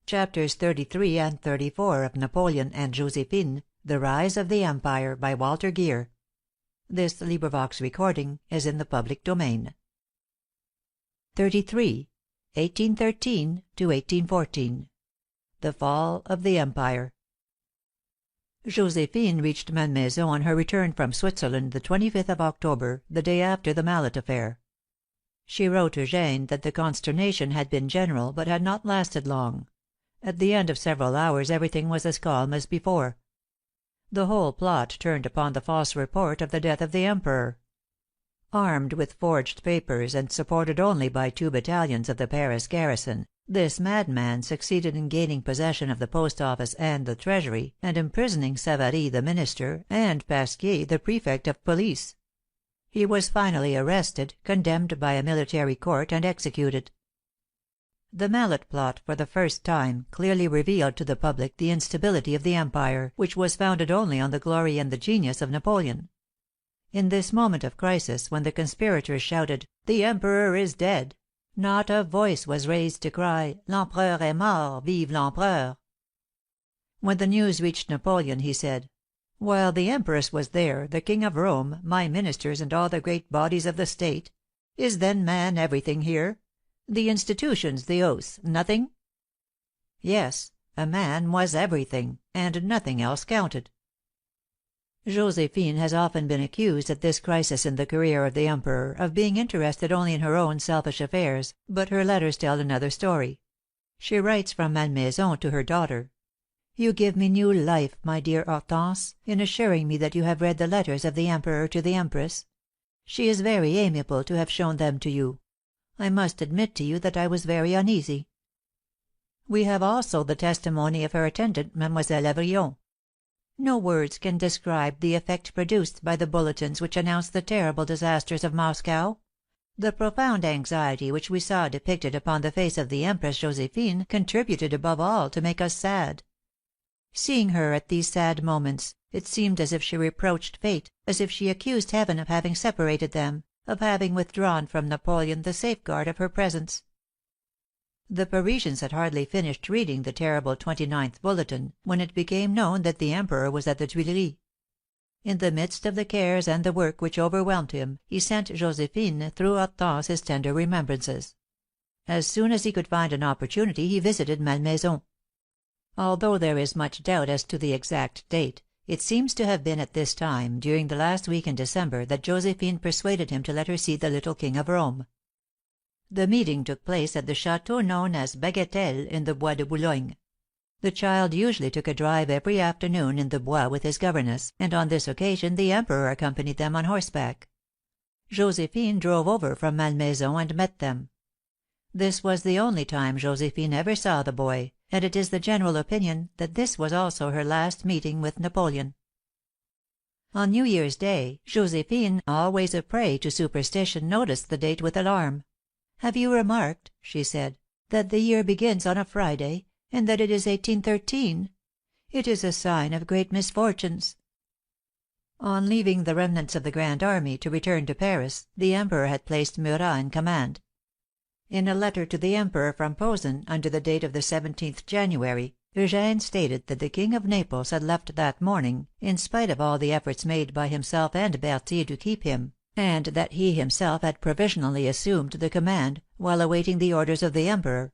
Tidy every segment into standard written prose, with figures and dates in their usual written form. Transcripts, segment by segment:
Chapters 33 and 34 of Napoleon and Josephine, The Rise of the Empire, by Walter Geer. This recording is in the public domain. 33. 1813 to 1814. The Fall of the Empire. Josephine reached Malmaison on her return from Switzerland the 25th of October, the day after the Mallet affair. She wrote Eugène that the consternation had been general, but had not lasted long. At the end of several hours everything was as calm as before. The whole plot turned upon the false report of the death of the Emperor. Armed with forged papers, and supported only by 2 battalions of the Paris garrison, this madman succeeded in gaining possession of the post office and the treasury, and imprisoning Savary the minister, and Pasquier the prefect of police. He was finally arrested, condemned by a military court, and executed. The Mallet plot for the first time clearly revealed to the public the instability of the Empire, which was founded only on the glory and the genius of Napoleon. In this moment of crisis, when the conspirators shouted, "The Emperor is dead!" not a voice was raised to cry, "L'Empereur est mort! Vive l'Empereur!" When the news reached Napoleon, he said, "While the Empress was there, the King of Rome, my ministers, and all the great bodies of the State, is then man everything here? The institutions, the oaths, nothing?" Yes, a man was everything, and nothing else counted. Josephine has often been accused at this crisis in the career of the Emperor of being interested only in her own selfish affairs, but her letters tell another story. She writes from Malmaison to her daughter, "You give me new life, my dear Hortense, in assuring me that you have read the letters of the Emperor to the Empress. She is very amiable to have shown them to you. I must admit to you that I was very uneasy." We have also the testimony of her attendant, Mademoiselle Aversion. No words can describe the effect produced by the bulletins which announced the terrible disasters of Moscow. The profound anxiety which we saw depicted upon the face of the Empress Josephine contributed above all to make us sad. Seeing her at these sad moments, it seemed as if she reproached fate, as if she accused Heaven of having separated them, of having withdrawn from Napoleon the safeguard of her presence. The Parisians had hardly finished reading the terrible 29th bulletin, when it became known that the Emperor was at the Tuileries. In the midst of the cares and the work which overwhelmed him, he sent Josephine through Hortense his tender remembrances. As soon as he could find an opportunity he visited Malmaison. Although there is much doubt as to the exact date, it seems to have been at this time, during the last week in December, that Josephine persuaded him to let her see the little King of Rome. The meeting took place at the château known as Bagatelle in the Bois de Boulogne. The child usually took a drive every afternoon in the Bois with his governess, and on this occasion the Emperor accompanied them on horseback. Josephine drove over from Malmaison and met them. This was the only time Josephine ever saw the boy, and it is the general opinion that this was also her last meeting with Napoleon. On New Year's Day, Josephine, always a prey to superstition, noticed the date with alarm. "Have you remarked," she said, "that the year begins on a Friday, and that it is 1813? It is a sign of great misfortunes." On leaving the remnants of the Grand Army to return to Paris, the Emperor had placed Murat in command. In a letter to the Emperor from Posen, under the date of the 17th January, Eugène stated that the King of Naples had left that morning, in spite of all the efforts made by himself and Berthier to keep him, and that he himself had provisionally assumed the command, while awaiting the orders of the Emperor.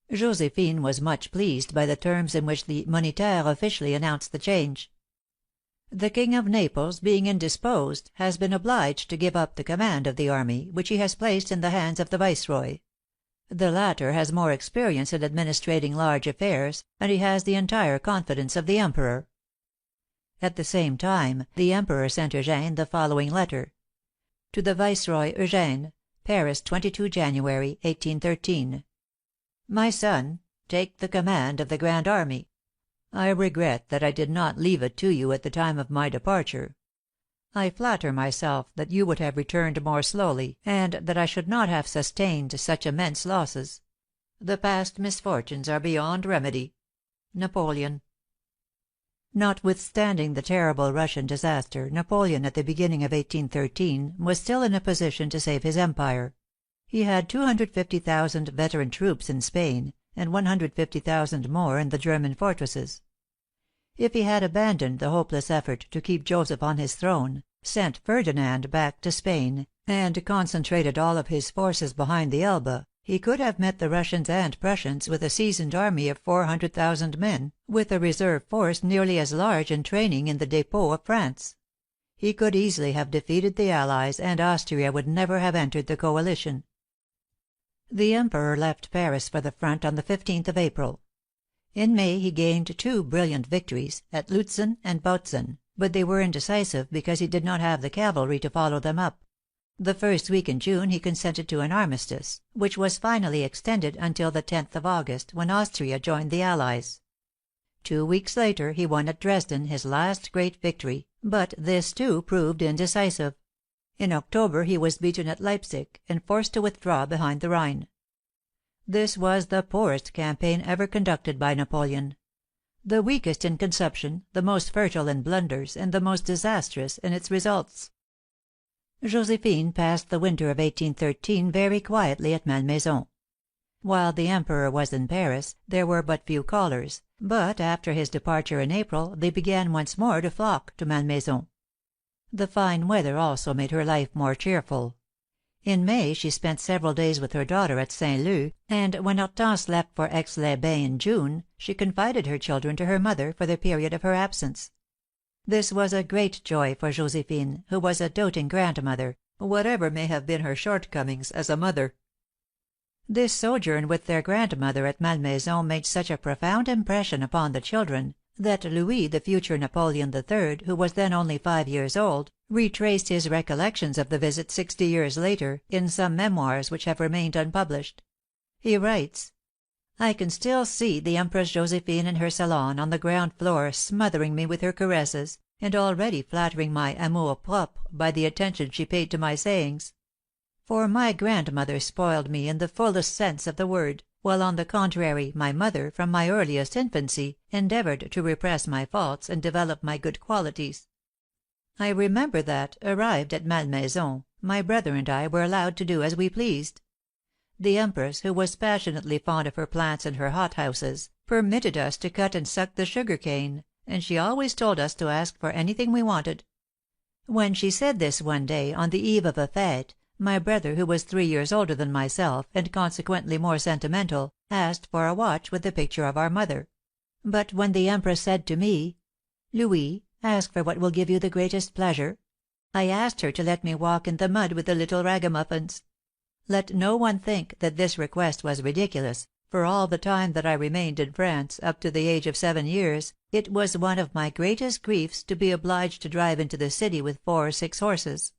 Josephine was much pleased by the terms in which the Moniteur officially announced the change. "The King of Naples, being indisposed, has been obliged to give up the command of the army, which he has placed in the hands of the Viceroy. The latter has more experience in administrating large affairs, and he has the entire confidence of the Emperor." At the same time, the Emperor sent Eugène the following letter: "To the Viceroy Eugène, Paris, 22 January, 1813. My son, take the command of the Grand Army. I regret that I did not leave it to you at the time of my departure. I flatter myself that you would have returned more slowly, and that I should not have sustained such immense losses. The past misfortunes are beyond remedy. Napoleon." Notwithstanding the terrible Russian disaster, Napoleon, at the beginning of 1813, was still in a position to save his empire. He had 250,000 veteran troops in Spain, and 150,000 more in the German fortresses. If he had abandoned the hopeless effort to keep Joseph on his throne, sent Ferdinand back to Spain, and concentrated all of his forces behind the Elbe, he could have met the Russians and Prussians with a seasoned army of 400,000 men, with a reserve force nearly as large in training in the dépôts of France. He could easily have defeated the Allies, and Austria would never have entered the coalition. The Emperor left Paris for the front on the 15th of April. In May he gained 2 brilliant victories, at Lutzen and Bautzen, but they were indecisive because he did not have the cavalry to follow them up. The first week in June he consented to an armistice, which was finally extended until the 10th of August, when Austria joined the Allies. 2 weeks later he won at Dresden his last great victory, but this too proved indecisive. In October he was beaten at Leipsic, and forced to withdraw behind the Rhine. This was the poorest campaign ever conducted by Napoleon; the weakest in conception, the most fertile in blunders, and the most disastrous in its results. Josephine passed the winter of 1813 very quietly at Malmaison. While the Emperor was in Paris, there were but few callers, but after his departure in April they began once more to flock to Malmaison. The fine weather also made her life more cheerful. In May she spent several days with her daughter at Saint Leu, and when Hortense left for Aix-les-Bains in June, she confided her children to her mother for the period of her absence. This was a great joy for Josephine, who was a doting grandmother, whatever may have been her shortcomings as a mother. This sojourn with their grandmother at Malmaison made such a profound impression upon the children, that Louis, the future Napoleon III., who was then only 5 years old, retraced his recollections of the visit 60 years later, in some memoirs which have remained unpublished. He writes: "I can still see the Empress Josephine in her salon on the ground floor smothering me with her caresses, and already flattering my amour propre by the attention she paid to my sayings. For my grandmother spoiled me in the fullest sense of the word, while on the contrary my mother, from my earliest infancy, endeavored to repress my faults and develop my good qualities. I remember that, arrived at Malmaison, my brother and I were allowed to do as we pleased. The Empress, who was passionately fond of her plants and her hothouses, permitted us to cut and suck the sugar cane, and she always told us to ask for anything we wanted. When she said this one day, on the eve of a fête, my brother, who was 3 years older than myself, and consequently more sentimental, asked for a watch with the picture of our mother; but when the Empress said to me, 'Louis, ask for what will give you the greatest pleasure,' I asked her to let me walk in the mud with the little ragamuffins. Let no one think that this request was ridiculous, for all the time that I remained in France, up to the age of 7 years, it was one of my greatest griefs to be obliged to drive into the city with 4 or 6 horses."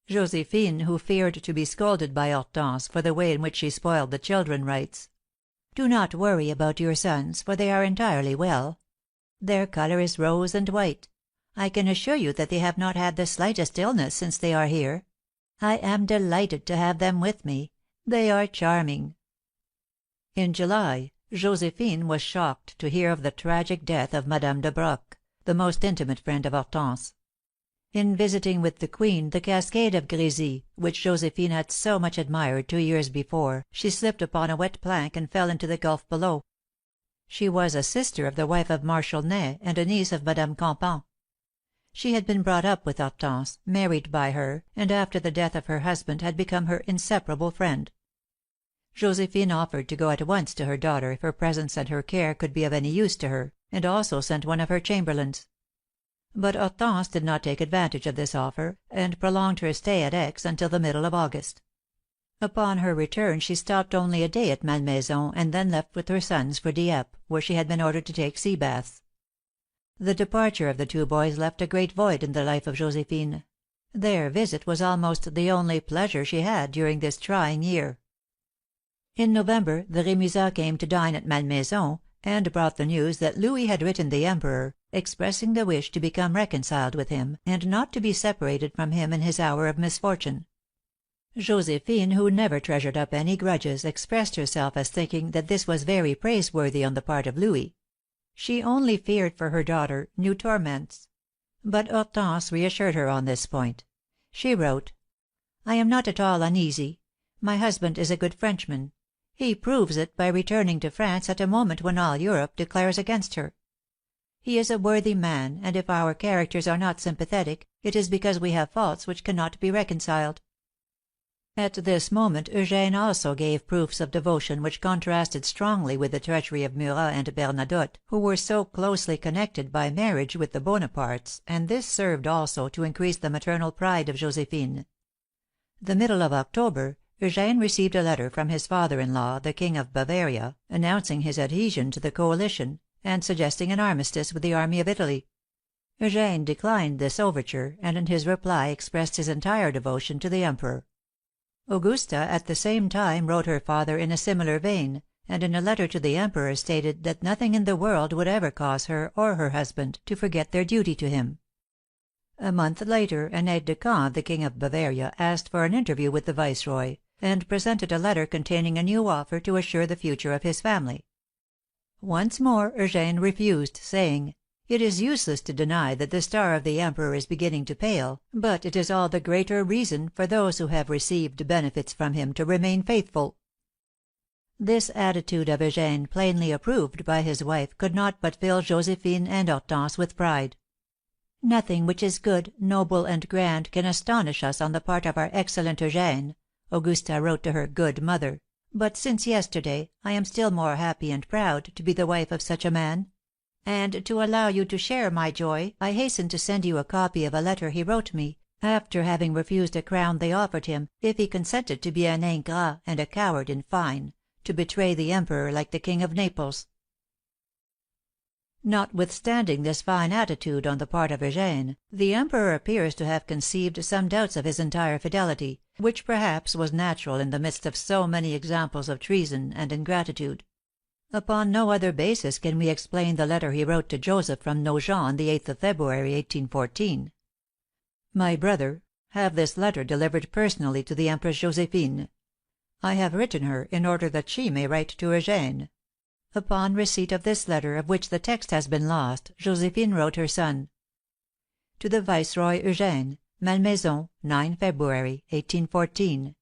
Josephine, who feared to be scolded by Hortense for the way in which she spoiled the children, writes: "Do not worry about your sons, for they are entirely well. Their color is rose and white. I can assure you that they have not had the slightest illness since they are here. I am delighted to have them with me. They are charming." In July, Josephine was shocked to hear of the tragic death of Madame de Broc, the most intimate friend of Hortense. In visiting with the Queen the cascade of Grésy, which Josephine had so much admired 2 years before, she slipped upon a wet plank and fell into the gulf below. She was a sister of the wife of Marshal Ney, and a niece of Madame Campan. She had been brought up with Hortense, married by her, and after the death of her husband had become her inseparable friend. Josephine offered to go at once to her daughter if her presence and her care could be of any use to her, and also sent one of her chamberlains. But Hortense did not take advantage of this offer, and prolonged her stay at Aix until the middle of August. Upon her return she stopped only a day at Malmaison, and then left with her sons for Dieppe, where she had been ordered to take sea baths. The departure of the 2 boys left a great void in the life of Josephine. Their visit was almost the only pleasure she had during this trying year. In November the Rémusats came to dine at Malmaison, and brought the news that Louis had written the Emperor, expressing the wish to become reconciled with him, and not to be separated from him in his hour of misfortune. Josephine, who never treasured up any grudges, expressed herself as thinking that this was very praiseworthy on the part of Louis. She only feared for her daughter new torments. But Hortense reassured her on this point. She wrote: "I am not at all uneasy. My husband is a good Frenchman. He proves it by returning to France at a moment when all Europe declares against her. He is a worthy man, and if our characters are not sympathetic, it is because we have faults which cannot be reconciled." At this moment Eugène also gave proofs of devotion which contrasted strongly with the treachery of Murat and Bernadotte, who were so closely connected by marriage with the Bonapartes, and this served also to increase the maternal pride of Josephine. The middle of October, Eugène received a letter from his father in law, the King of Bavaria, announcing his adhesion to the coalition, and suggesting an armistice with the army of Italy. Eugène declined this overture, and in his reply expressed his entire devotion to the Emperor. Augusta at the same time wrote her father in a similar vein, and in a letter to the Emperor stated that nothing in the world would ever cause her or her husband to forget their duty to him. A month later an aide de camp of the King of Bavaria asked for an interview with the Viceroy, and presented a letter containing a new offer to assure the future of his family. Once more Eugène refused, saying, "It is useless to deny that the star of the Emperor is beginning to pale, but it is all the greater reason for those who have received benefits from him to remain faithful." This attitude of Eugène, plainly approved by his wife, could not but fill Josephine and Hortense with pride. "Nothing which is good, noble, and grand can astonish us on the part of our excellent Eugène," Augusta wrote to her "good mother," "but since yesterday I am still more happy and proud to be the wife of such a man. And to allow you to share my joy I hasten to send you a copy of a letter he wrote me, after having refused a crown they offered him, if he consented to be an ingrat and a coward, in fine, to betray the Emperor like the King of Naples." Notwithstanding this fine attitude on the part of Eugène, the Emperor appears to have conceived some doubts of his entire fidelity, which perhaps was natural in the midst of so many examples of treason and ingratitude. Upon no other basis can we explain the letter he wrote to Joseph from Nogent on the 8th of February, 1814. "My brother, have this letter delivered personally to the Empress Josephine. I have written her in order that she may write to Eugène." Upon receipt of this letter, of which the text has been lost, Josephine wrote her son: "To the Viceroy Eugène, Malmaison, 9 February, 1814.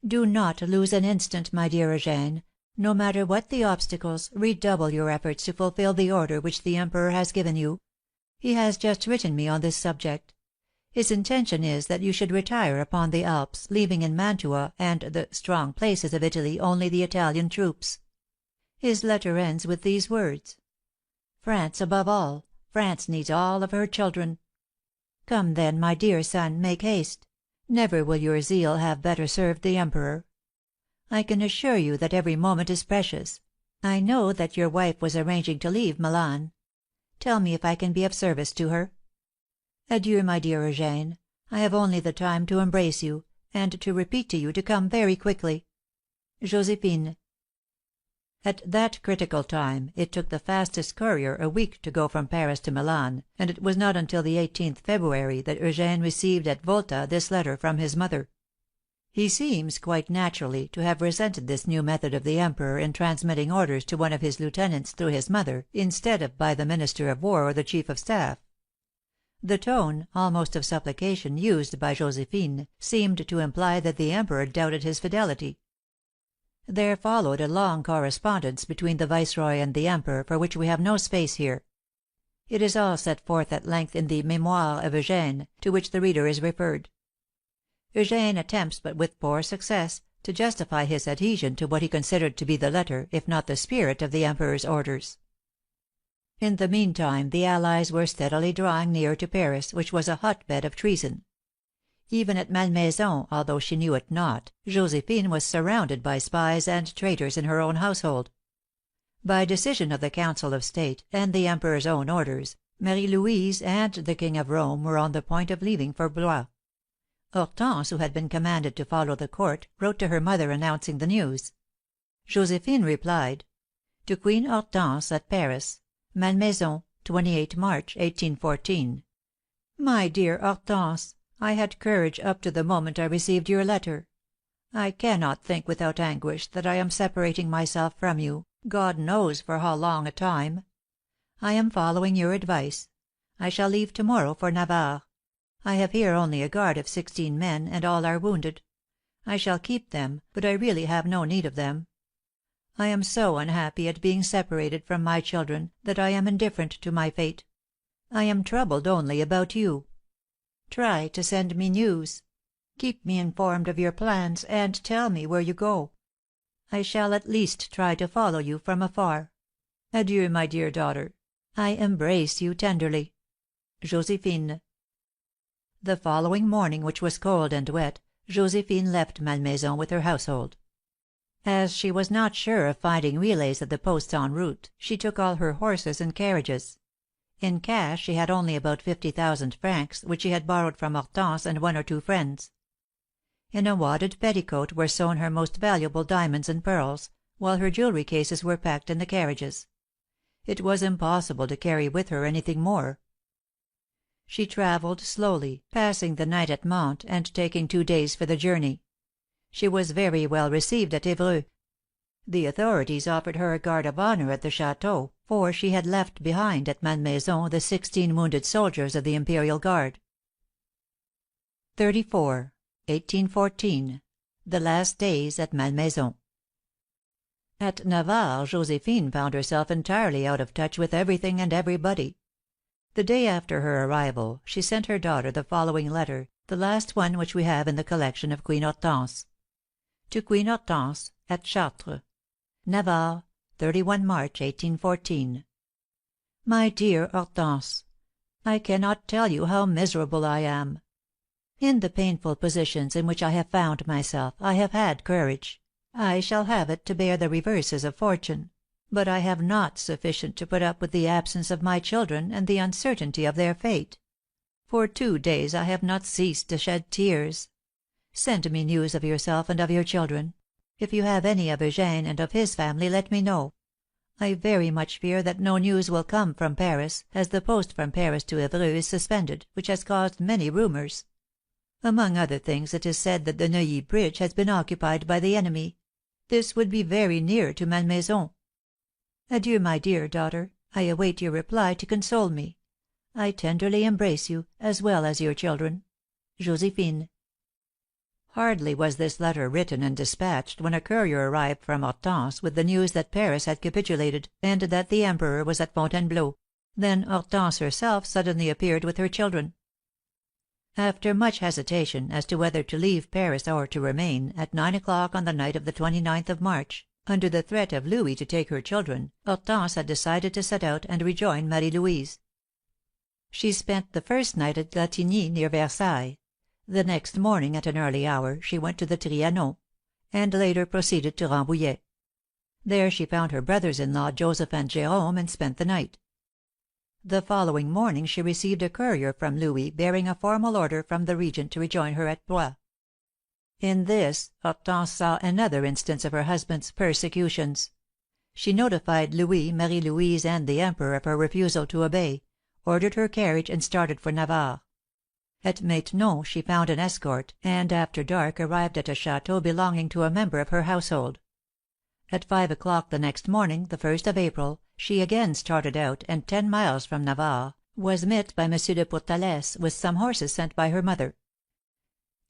"Do not lose an instant, my dear Eugène. No matter what the obstacles, redouble your efforts to fulfil the order which the Emperor has given you. He has just written me on this subject. His intention is that you should retire upon the Alps, leaving in Mantua and the strong places of Italy only the Italian troops. His letter ends with these words: 'France above all, France needs all of her children.' Come, then, my dear son, make haste. Never will your zeal have better served the Emperor. I can assure you that every moment is precious. I know that your wife was arranging to leave Milan. Tell me if I can be of service to her. Adieu, my dear Eugène. I have only the time to embrace you, and to repeat to you to come very quickly. Josephine." At that critical time it took the fastest courier a week to go from Paris to Milan, and it was not until the 18th February that Eugène received at Volta this letter from his mother. He seems, quite naturally, to have resented this new method of the Emperor in transmitting orders to one of his lieutenants through his mother, instead of by the Minister of War or the Chief of Staff. The tone, almost of supplication, used by Josephine, seemed to imply that the Emperor doubted his fidelity. There followed a long correspondence between the Viceroy and the Emperor, for which we have no space here. It is all set forth at length in the Mémoires of Eugène, to which the reader is referred. Eugène attempts, but with poor success, to justify his adhesion to what he considered to be the letter, if not the spirit, of the Emperor's orders. In the meantime the Allies were steadily drawing near to Paris, which was a hotbed of treason. Even at Malmaison, although she knew it not, Josephine was surrounded by spies and traitors in her own household. By decision of the Council of State, and the Emperor's own orders, Marie Louise and the King of Rome were on the point of leaving for Blois. Hortense, who had been commanded to follow the court, wrote to her mother announcing the news. Josephine replied: "To Queen Hortense, at Paris, Malmaison, 28 March, 1814. "My dear Hortense, I had courage up to the moment I received your letter. I cannot think without anguish that I am separating myself from you, God knows for how long a time. I am following your advice. I shall leave to morrow for Navarre. I have here only a guard of 16 men, and all are wounded. I shall keep them, but I really have no need of them. I am so unhappy at being separated from my children that I am indifferent to my fate. I am troubled only about you. Try to send me news. Keep me informed of your plans, and tell me where you go. I shall at least try to follow you from afar. Adieu, my dear daughter. I embrace you tenderly. Josephine. The following morning, which was cold and wet, Josephine left Malmaison with her household. As she was not sure of finding relays at the posts en route, she took all her horses and carriages. In cash she had only about 50,000 francs, which she had borrowed from Hortense and one or two friends. In a wadded petticoat were sewn her most valuable diamonds and pearls, while her jewelry cases were packed in the carriages. It was impossible to carry with her anything more. She travelled slowly, passing the night at Mantes, and taking 2 days for the journey. She was very well received at Evreux. The authorities offered her a guard of honour at the château, for she had left behind at Malmaison the 16 wounded soldiers of the Imperial Guard. 34. 1814. The last days at Malmaison. At Navarre, Josephine found herself entirely out of touch with everything and everybody. The day after her arrival, she sent her daughter the following letter, the last one which we have in the collection of Queen Hortense. To Queen Hortense, at Chartres. Navarre, 31 March, 1814. My dear Hortense, I cannot tell you how miserable I am. In the painful positions in which I have found myself, I have had courage. I shall have it to bear the reverses of fortune; but I have not sufficient to put up with the absence of my children and the uncertainty of their fate. For 2 days I have not ceased to shed tears. Send me news of yourself and of your children. If you have any of Eugène and of his family, let me know. I very much fear that no news will come from Paris, as the post from Paris to Evreux is suspended, which has caused many rumours. Among other things, it is said that the Neuilly bridge has been occupied by the enemy. This would be very near to Malmaison. Adieu, my dear daughter. I await your reply to console me. I tenderly embrace you, as well as your children. Josephine. Hardly was this letter written and dispatched when a courier arrived from Hortense with the news that Paris had capitulated, and that the Emperor was at Fontainebleau. Then Hortense herself suddenly appeared with her children. After much hesitation as to whether to leave Paris or to remain, at 9 o'clock on the night of the 29th of March, under the threat of Louis to take her children, Hortense had decided to set out and rejoin Marie Louise. She spent the first night at Glatigny, near Versailles. The next morning, at an early hour, she went to the Trianon, and later proceeded to Rambouillet. There she found her brothers-in-law, Joseph and Jérôme, and spent the night. The following morning she received a courier from Louis, bearing a formal order from the Regent to rejoin her at Blois. In this, Hortense saw another instance of her husband's persecutions. She notified Louis, Marie Louise, and the Emperor of her refusal to obey, ordered her carriage, and started for Navarre. At Maintenon she found an escort, and after dark arrived at a château belonging to a member of her household. At 5 o'clock the next morning, the 1st of April, she again started out, and 10 miles from Navarre, was met by M. de Pourtalès with some horses sent by her mother.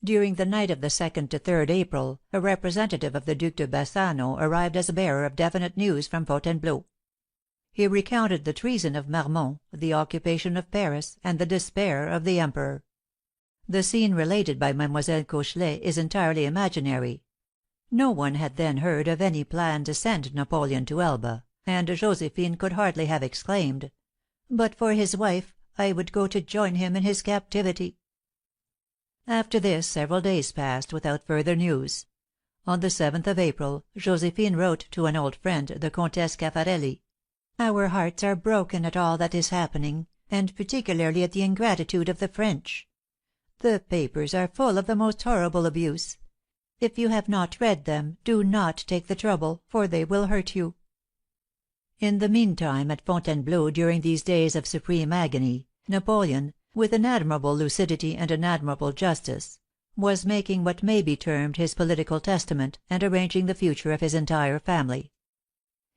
During the night of the 2nd to 3rd April, a representative of the Duc de Bassano arrived as a bearer of definite news from Fontainebleau. He recounted the treason of Marmont, the occupation of Paris, and the despair of the Emperor. The scene related by Mademoiselle Cochelet is entirely imaginary. No one had then heard of any plan to send Napoleon to Elba, and Josephine could hardly have exclaimed, "But for his wife, I would go to join him in his captivity." After this several days passed without further news. On the 7th of April, Josephine wrote to an old friend, the Comtesse Caffarelli, "Our hearts are broken at all that is happening, and particularly at the ingratitude of the French. The papers are full of the most horrible abuse. If you have not read them, do not take the trouble, for they will hurt you." In the meantime, at Fontainebleau, during these days of supreme agony, Napoleon, with an admirable lucidity and an admirable justice, was making what may be termed his political testament, and arranging the future of his entire family.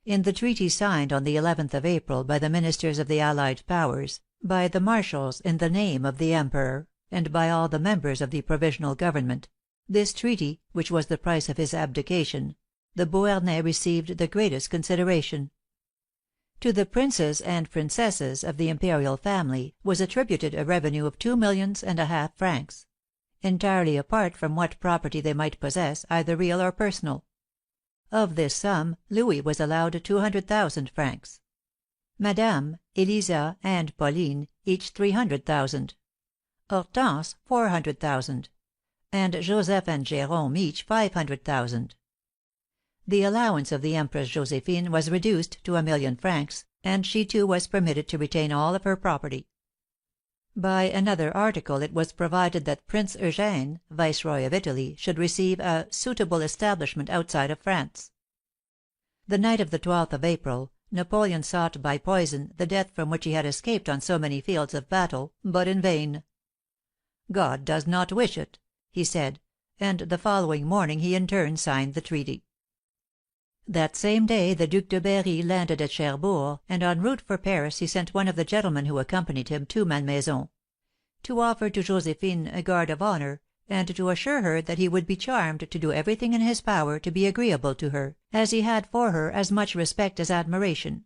In the treaty signed on the 11th of April by the ministers of the allied powers, by the marshals in the name of the Emperor, and by all the members of the provisional government, this treaty, which was the price of his abdication, the Beauharnais received the greatest consideration. To the princes and princesses of the imperial family was attributed a revenue of 2 millions and a half francs, entirely apart from what property they might possess, either real or personal. Of this sum Louis was allowed 200,000 francs; Madame, Eliza, and Pauline each 300,000; Hortense 400,000; and Joseph and Jérôme each 500,000. The allowance of the Empress Josephine was reduced to 1,000,000 francs, and she too was permitted to retain all of her property. By another article it was provided that Prince Eugène, Viceroy of Italy, should receive a "suitable establishment outside of France." The night of the 12th of April, Napoleon sought by poison the death from which he had escaped on so many fields of battle, but in vain. "God does not wish it," he said, and the following morning he in turn signed the treaty. That same day the Duc de Berry landed at Cherbourg, and en route for Paris he sent one of the gentlemen who accompanied him to Malmaison, to offer to Josephine a guard of honour, and to assure her that he would be charmed to do everything in his power to be agreeable to her, as he had for her as much respect as admiration.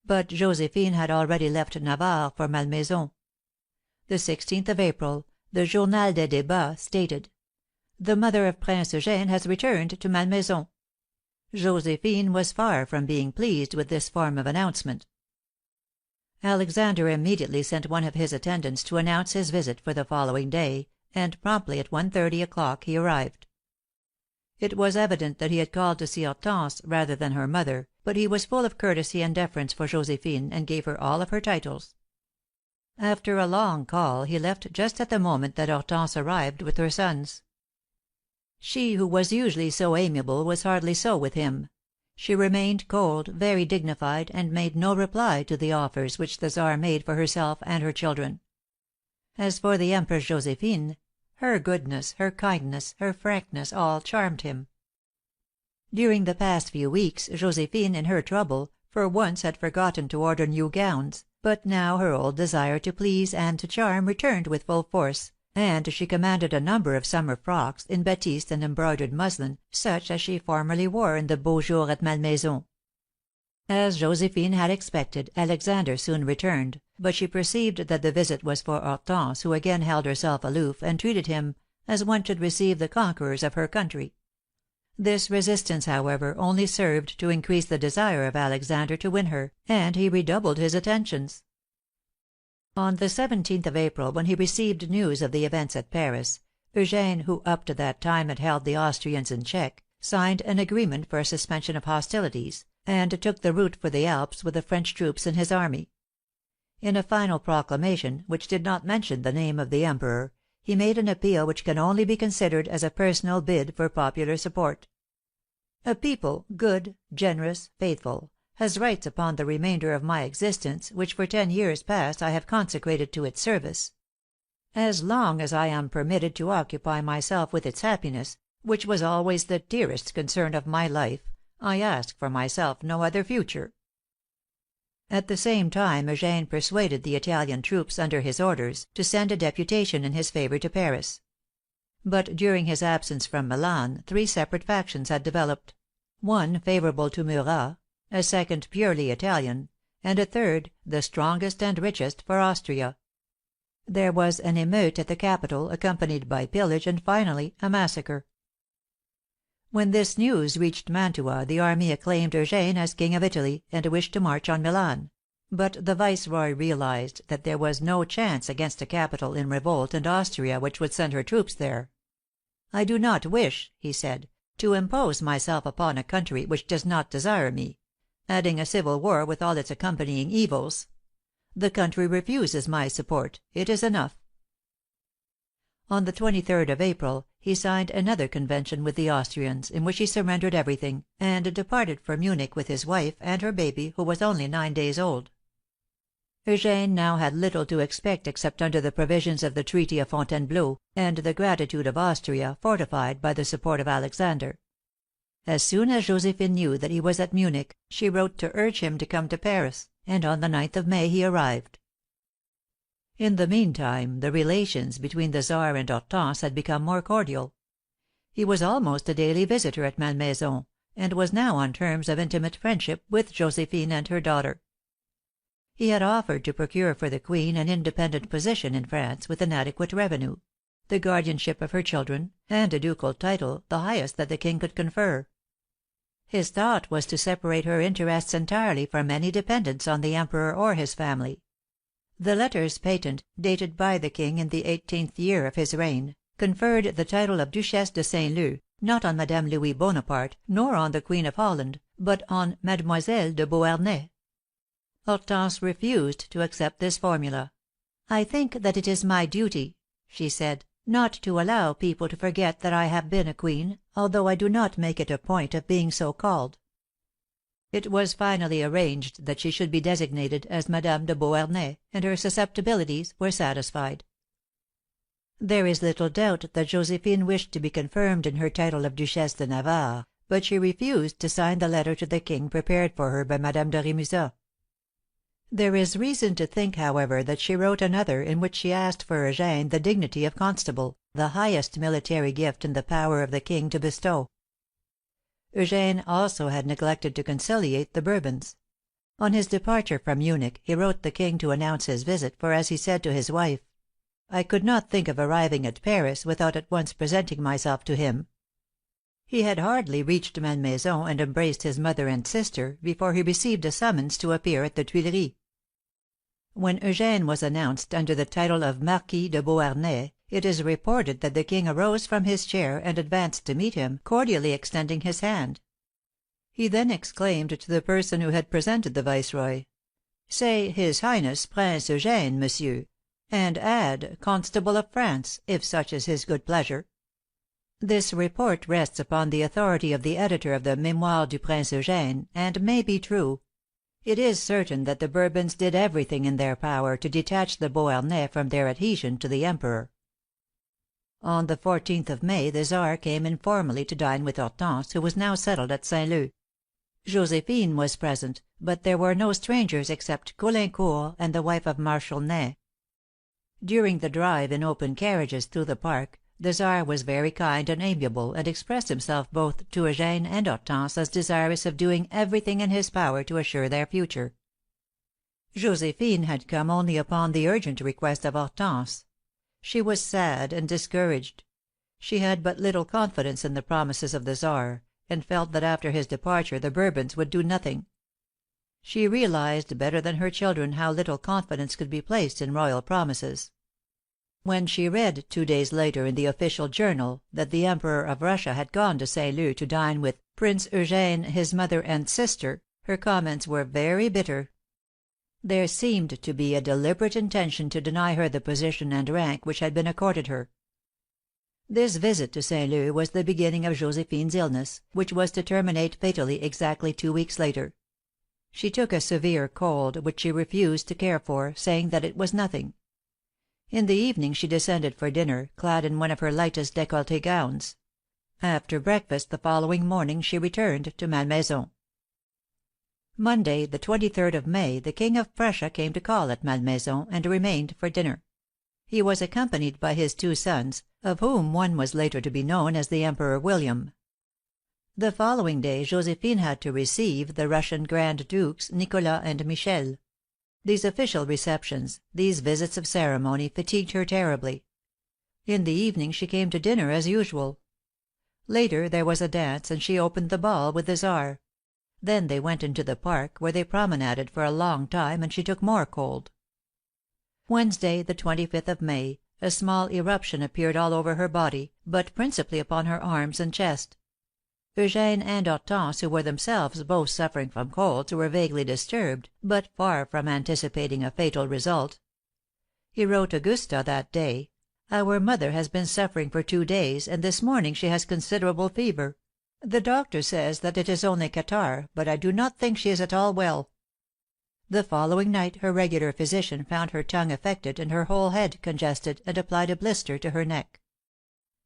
But Josephine had already left Navarre for Malmaison. The 16th of April, the Journal des Débats stated: "The mother of Prince Eugène has returned to Malmaison." Josephine was far from being pleased with this form of announcement. Alexander immediately sent one of his attendants to announce his visit for the following day, and promptly at 1:30 o'clock he arrived. It was evident that he had called to see Hortense rather than her mother, but he was full of courtesy and deference for Josephine, and gave her all of her titles. After a long call he left just at the moment that Hortense arrived with her sons. She who was usually so amiable was hardly so with him. She remained cold, very dignified, and made no reply to the offers which the Czar made for herself and her children. As for the Empress Josephine, her goodness, her kindness, her frankness, all charmed him. During the past few weeks Josephine, in her trouble, for once had forgotten to order new gowns, but now her old desire to please and to charm returned with full force, and she commanded a number of summer frocks, in batiste and embroidered muslin, such as she formerly wore in the beaux jours at Malmaison. As Josephine had expected, Alexander soon returned, but she perceived that the visit was for Hortense, who again held herself aloof, and treated him as one should receive the conquerors of her country. This resistance, however, only served to increase the desire of Alexander to win her, and he redoubled his attentions. On the 17th of April, when he received news of the events at Paris, Eugène, who up to that time had held the Austrians in check, signed an agreement for a suspension of hostilities, and took the route for the Alps with the French troops in his army. In a final proclamation, which did not mention the name of the Emperor, he made an appeal which can only be considered as a personal bid for popular support. "A people, good, generous, faithful, has rights upon the remainder of my existence, which for 10 years past I have consecrated to its service. As long as I am permitted to occupy myself with its happiness, which was always the dearest concern of my life, I ask for myself no other future." At the same time Eugène persuaded the Italian troops, under his orders, to send a deputation in his favour to Paris. But during his absence from Milan 3 separate factions had developed: one favourable to Murat, a second purely Italian, and a third, the strongest and richest, for Austria. There was an émeute at the capital, accompanied by pillage, and finally a massacre. When this news reached Mantua the army acclaimed Eugène as King of Italy, and wished to march on Milan; but the Viceroy realized that there was no chance against a capital in revolt and Austria which would send her troops there. "I do not wish," he said, "to impose myself upon a country which does not desire me," adding a civil war with all its accompanying evils. "The country refuses my support; it is enough." On the 23rd of April he signed another convention with the Austrians, in which he surrendered everything, and departed for Munich with his wife and her baby, who was only 9 days old. Eugène now had little to expect except under the provisions of the Treaty of Fontainebleau, and the gratitude of Austria, fortified by the support of Alexander. As soon as Josephine knew that he was at Munich, she wrote to urge him to come to Paris, and on the 9th of May he arrived. In the meantime the relations between the Czar and Hortense had become more cordial. He was almost a daily visitor at Malmaison, and was now on terms of intimate friendship with Josephine and her daughter. He had offered to procure for the Queen an independent position in France with an adequate revenue, the guardianship of her children, and a ducal title, the highest that the King could confer. His thought was to separate her interests entirely from any dependence on the Emperor or his family. The letters patent, dated by the King in the 18th year of his reign, conferred the title of Duchesse de Saint Leu, not on Madame Louis Bonaparte, nor on the Queen of Holland, but on Mademoiselle de Beauharnais. Hortense refused to accept this formula. "I think that it is my duty," she said, "not to allow people to forget that I have been a queen, although I do not make it a point of being so called." It was finally arranged that she should be designated as Madame de Beauharnais, and her susceptibilities were satisfied. There is little doubt that Josephine wished to be confirmed in her title of Duchesse de Navarre, but she refused to sign the letter to the King prepared for her by Madame de Rémusat. There is reason to think, however, that she wrote another in which she asked for Eugène the dignity of constable, the highest military gift in the power of the King to bestow. Eugène also had neglected to conciliate the Bourbons. On his departure from Munich he wrote the King to announce his visit, for, as he said to his wife, "I could not think of arriving at Paris without at once presenting myself to him." He had hardly reached Malmaison and embraced his mother and sister before he received a summons to appear at the Tuileries. When Eugène was announced under the title of Marquis de Beauharnais, it is reported that the King arose from his chair and advanced to meet him, cordially extending his hand. He then exclaimed to the person who had presented the Viceroy, "Say His Highness Prince Eugène, Monsieur, and add Constable of France, if such is his good pleasure." This report rests upon the authority of the editor of the Mémoires du Prince Eugène, and may be true. It is certain that the Bourbons did everything in their power to detach the Beauharnais from their adhesion to the Emperor. On the 14th of May the Czar came informally to dine with Hortense, who was now settled at Saint Leu. Josephine was present, but there were no strangers except Caulaincourt and the wife of Marshal Ney. During the drive in open carriages through the park, the Czar was very kind and amiable, and expressed himself both to Eugène and Hortense as desirous of doing everything in his power to assure their future. Josephine had come only upon the urgent request of Hortense. She was sad and discouraged. She had but little confidence in the promises of the Czar, and felt that after his departure the Bourbons would do nothing. She realized better than her children how little confidence could be placed in royal promises. When she read 2 days later in the official journal that the Emperor of Russia had gone to Saint Leu to dine with Prince Eugène, his mother and sister, her comments were very bitter. There seemed to be a deliberate intention to deny her the position and rank which had been accorded her. This visit to Saint Leu was the beginning of Josephine's illness, which was to terminate fatally exactly 2 weeks later. She took a severe cold, which she refused to care for, saying that it was nothing. In the evening she descended for dinner, clad in one of her lightest décolleté gowns. After breakfast the following morning she returned to Malmaison. Monday, the 23rd of May, the King of Prussia came to call at Malmaison, and remained for dinner. He was accompanied by his 2 sons, of whom one was later to be known as the Emperor William. The following day Josephine had to receive the Russian Grand Dukes, Nicholas and Michel. These official receptions, these visits of ceremony, fatigued her terribly. In the evening she came to dinner as usual. Later there was a dance, and she opened the ball with the Czar. Then they went into the park, where they promenaded for a long time, and she took more cold. Wednesday, the 25th of May, a small eruption appeared all over her body, but principally upon her arms and chest. Eugène and Hortense, who were themselves both suffering from colds, were vaguely disturbed, but far from anticipating a fatal result. He wrote Augusta that day, "Our mother has been suffering for 2 days, and this morning she has considerable fever. The doctor says that it is only catarrh, but I do not think she is at all well." The following night her regular physician found her tongue affected and her whole head congested, and applied a blister to her neck.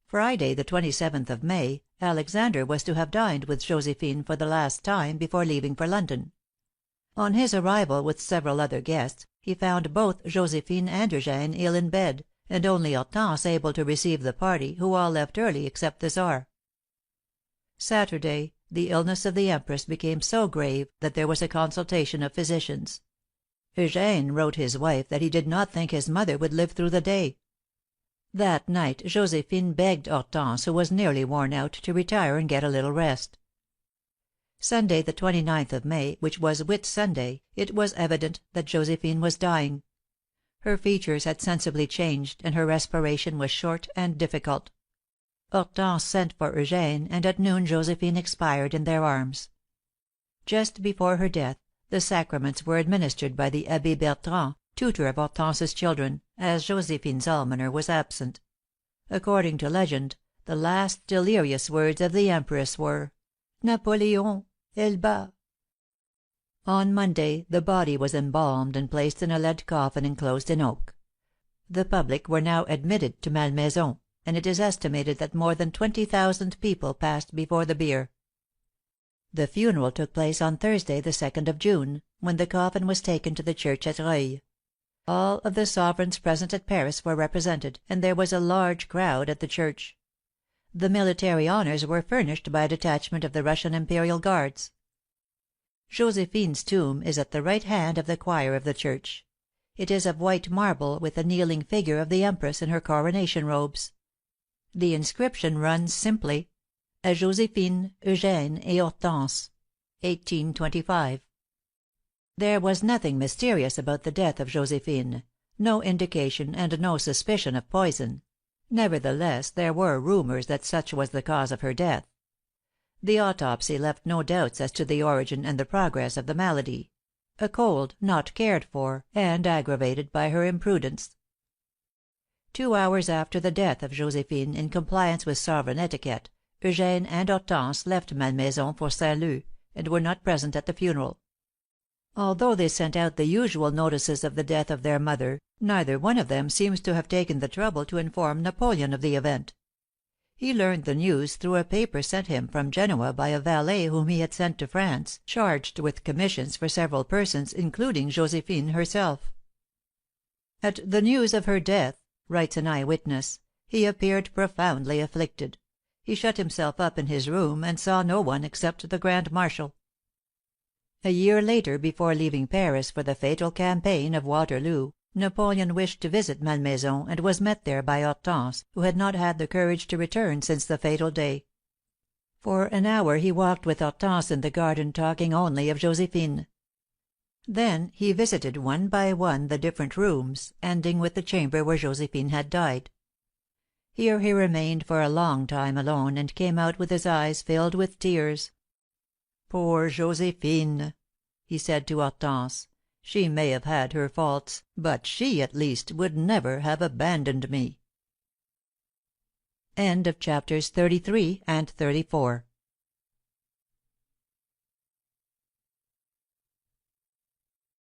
Friday, the 27th of May, Alexander was to have dined with Josephine for the last time before leaving for London. On his arrival with several other guests, he found both Josephine and Eugène ill in bed, and only Hortense able to receive the party, who all left early except the Czar. Saturday, the illness of the Empress became so grave that there was a consultation of physicians. Eugène wrote his wife that he did not think his mother would live through the day. That night Josephine begged Hortense, who was nearly worn out, to retire and get a little rest. Sunday, the 29th of May, which was Whit Sunday, it was evident that Josephine was dying. Her features had sensibly changed, and her respiration was short and difficult. Hortense sent for Eugène, and at noon Josephine expired in their arms. Just before her death, the sacraments were administered by the Abbé Bertrand, tutor of Hortense's children, as Josephine's almoner was absent. According to legend, the last delirious words of the Empress were, "Napoleon, elle bat." On Monday the body was embalmed and placed in a lead coffin enclosed in oak. The public were now admitted to Malmaison, and it is estimated that more than 20,000 people passed before the bier. The funeral took place on Thursday, the 2nd of June, when the coffin was taken to the church at Rueil. All of the sovereigns present at Paris were represented, and there was a large crowd at the church. The military honors were furnished by a detachment of the Russian Imperial Guards. Josephine's tomb is at the right hand of the choir of the church. It is of white marble, with a kneeling figure of the Empress in her coronation robes. The inscription runs simply, "A Josephine, Eugène et Hortense, 1825." There was nothing mysterious about the death of Josephine, no indication and no suspicion of poison; nevertheless there were rumors that such was the cause of her death. The autopsy left no doubts as to the origin and the progress of the malady, a cold not cared for, and aggravated by her imprudence. 2 hours after the death of Josephine, in compliance with sovereign etiquette, Eugène and Hortense left Malmaison for Saint Leu, and were not present at the funeral. Although they sent out the usual notices of the death of their mother, neither one of them seems to have taken the trouble to inform Napoleon of the event. He learned the news through a paper sent him from Genoa by a valet whom he had sent to France, charged with commissions for several persons, including Josephine herself. "At the news of her death," writes an eye witness, "he appeared profoundly afflicted. He shut himself up in his room, and saw no one except the Grand Marshal." A year later, before leaving Paris for the fatal campaign of Waterloo, Napoleon wished to visit Malmaison, and was met there by Hortense, who had not had the courage to return since the fatal day. For an hour he walked with Hortense in the garden, talking only of Josephine. Then he visited one by one the different rooms, ending with the chamber where Josephine had died. Here he remained for a long time alone, and came out with his eyes filled with tears. "Poor Josephine!" he said to Hortense. "She may have had her faults, but she, at least, would never have abandoned me." End of chapters 33 and 34.